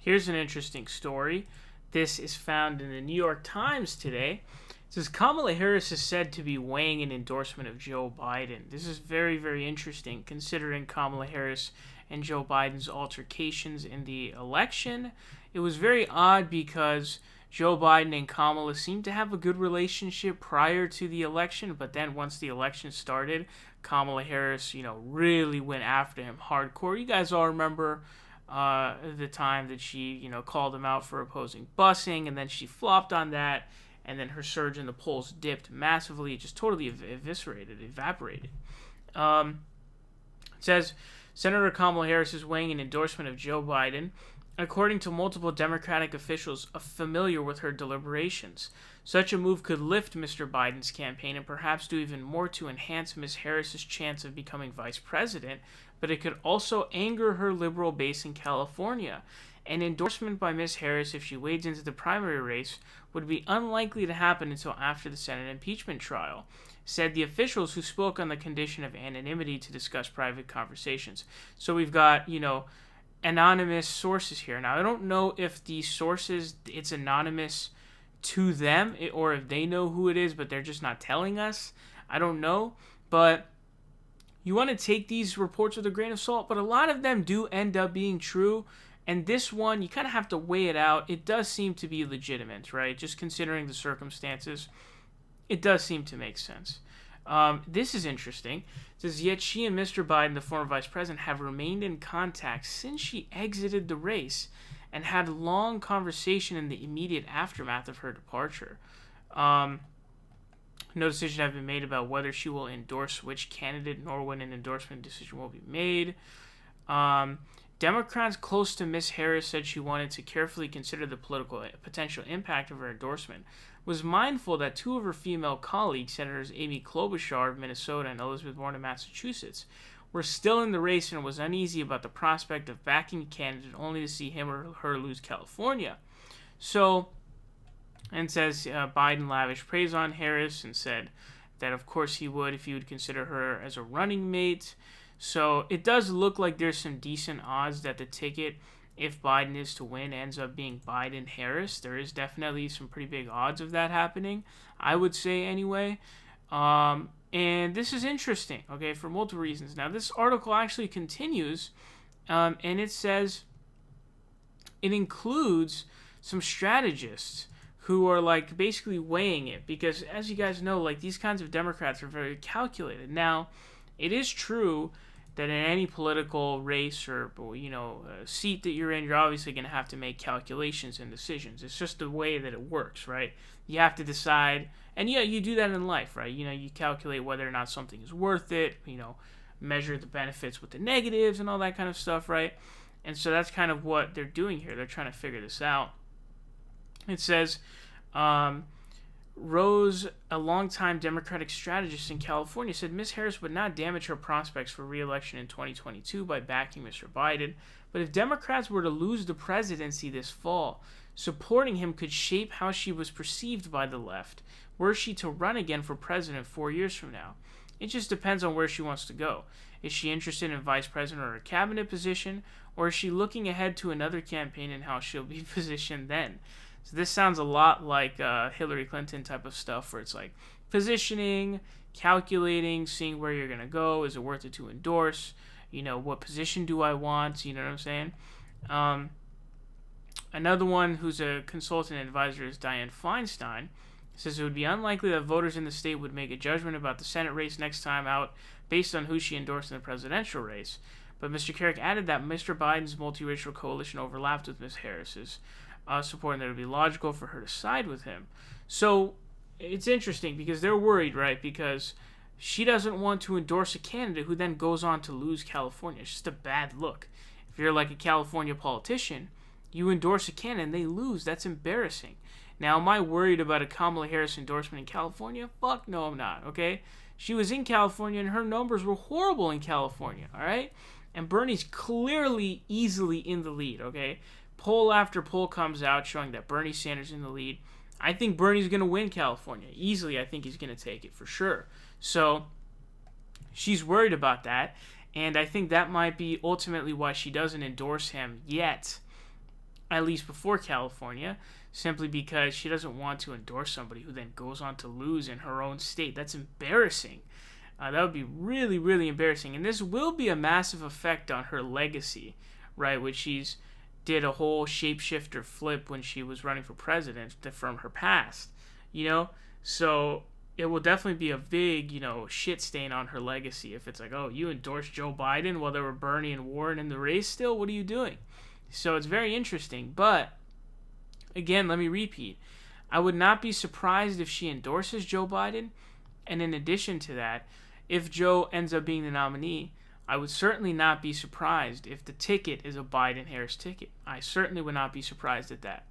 Here's an interesting story. This is found in the New York Times today. It says Kamala Harris is said to be weighing an endorsement of Joe Biden. This is very, very interesting considering Kamala Harris and Joe Biden's altercations in the election. It was very odd because Joe Biden and Kamala seemed to have a good relationship prior to the election, but then once the election started, Kamala Harris, really went after him hardcore. You guys all remember the time that she, called him out for opposing busing, and then she flopped on that, and then her surge in the polls dipped massively, just totally evaporated. It says Senator Kamala Harris is weighing an endorsement of Joe Biden, according to multiple Democratic officials familiar with her deliberations. Such a move could lift Mr. Biden's campaign and perhaps do even more to enhance Ms. Harris's chance of becoming vice president, but it could also anger her liberal base in California. An endorsement by Ms. Harris, if she wades into the primary race, would be unlikely to happen until after the Senate impeachment trial, said the officials who spoke on the condition of anonymity to discuss private conversations. So we've got, anonymous sources here. Now, I don't know if these sources, it's anonymous to them or if they know who it is, but they're just not telling us. I don't know. But you want to take these reports with a grain of salt, but a lot of them do end up being true. And this one, you kind of have to weigh it out. It does seem to be legitimate, right? Just considering the circumstances, it does seem to make sense. This is interesting. It says, yet she and Mr. Biden, the former vice president, have remained in contact since she exited the race and had a long conversation in the immediate aftermath of her departure. No decision has been made about whether she will endorse which candidate, nor when an endorsement decision will be made. Democrats close to Ms. Harris said she wanted to carefully consider the political potential impact of her endorsement, was mindful that two of her female colleagues, Senators Amy Klobuchar of Minnesota and Elizabeth Warren of Massachusetts, were still in the race and was uneasy about the prospect of backing a candidate only to see him or her lose California. So, and says Biden lavished praise on Harris and said that of course he would if he would consider her as a running mate. So it does look like there's some decent odds that the ticket, if Biden is to win, ends up being Biden-Harris. There is definitely some pretty big odds of that happening, I would say anyway. And this is interesting, okay, for multiple reasons. Now, this article actually continues, and it says it includes some strategists who are, basically weighing it. Because, as you guys know, these kinds of Democrats are very calculated. Now, it is true that in any political race or seat that you're in, you're obviously going to have to make calculations and decisions. It's just the way that it works, right? You have to decide, and you do that in life, right? You calculate whether or not something is worth it, measure the benefits with the negatives and all that kind of stuff, right? And so that's kind of what they're doing here. They're trying to figure this out. It says, Rose, a longtime Democratic strategist in California, said Ms. Harris would not damage her prospects for re-election in 2022 by backing Mr. Biden, but if Democrats were to lose the presidency this fall, supporting him could shape how she was perceived by the left, were she to run again for president 4 years from now. It just depends on where she wants to go. Is she interested in vice president or a cabinet position, or is she looking ahead to another campaign and how she'll be positioned then? So this sounds a lot like Hillary Clinton type of stuff, where it's like positioning, calculating, seeing where you're going to go. Is it worth it to endorse? What position do I want? You know what I'm saying? Another one who's a consultant advisor is Dianne Feinstein. Says it would be unlikely that voters in the state would make a judgment about the Senate race next time out based on who she endorsed in the presidential race. But Mr. Carrick added that Mr. Biden's multiracial coalition overlapped with Ms. Harris's, supporting that it would be logical for her to side with him. So it's interesting because they're worried, right? Because she doesn't want to endorse a candidate who then goes on to lose California. It's just a bad look. If you're like a California politician, you endorse a candidate and they lose. That's embarrassing. Now, am I worried about a Kamala Harris endorsement in California? Fuck no, I'm not, okay? She was in California and her numbers were horrible in California, all right? And Bernie's clearly, easily in the lead, okay? Poll after poll comes out showing that Bernie Sanders is in the lead. I think Bernie's going to win California. Easily, I think he's going to take it for sure. So, she's worried about that. And I think that might be ultimately why she doesn't endorse him yet. at least before California, simply because she doesn't want to endorse somebody who then goes on to lose in her own state. That's embarrassing. That would be really, really embarrassing. And this will be a massive effect on her legacy, right? Which she's did a whole shapeshifter flip when she was running for president from her past, So it will definitely be a big, shit stain on her legacy if it's like, oh, you endorsed Joe Biden while there were Bernie and Warren in the race still? What are you doing? So it's very interesting. But, again, let me repeat. I would not be surprised if she endorses Joe Biden. And in addition to that, if Joe ends up being the nominee, I would certainly not be surprised if the ticket is a Biden-Harris ticket. I certainly would not be surprised at that.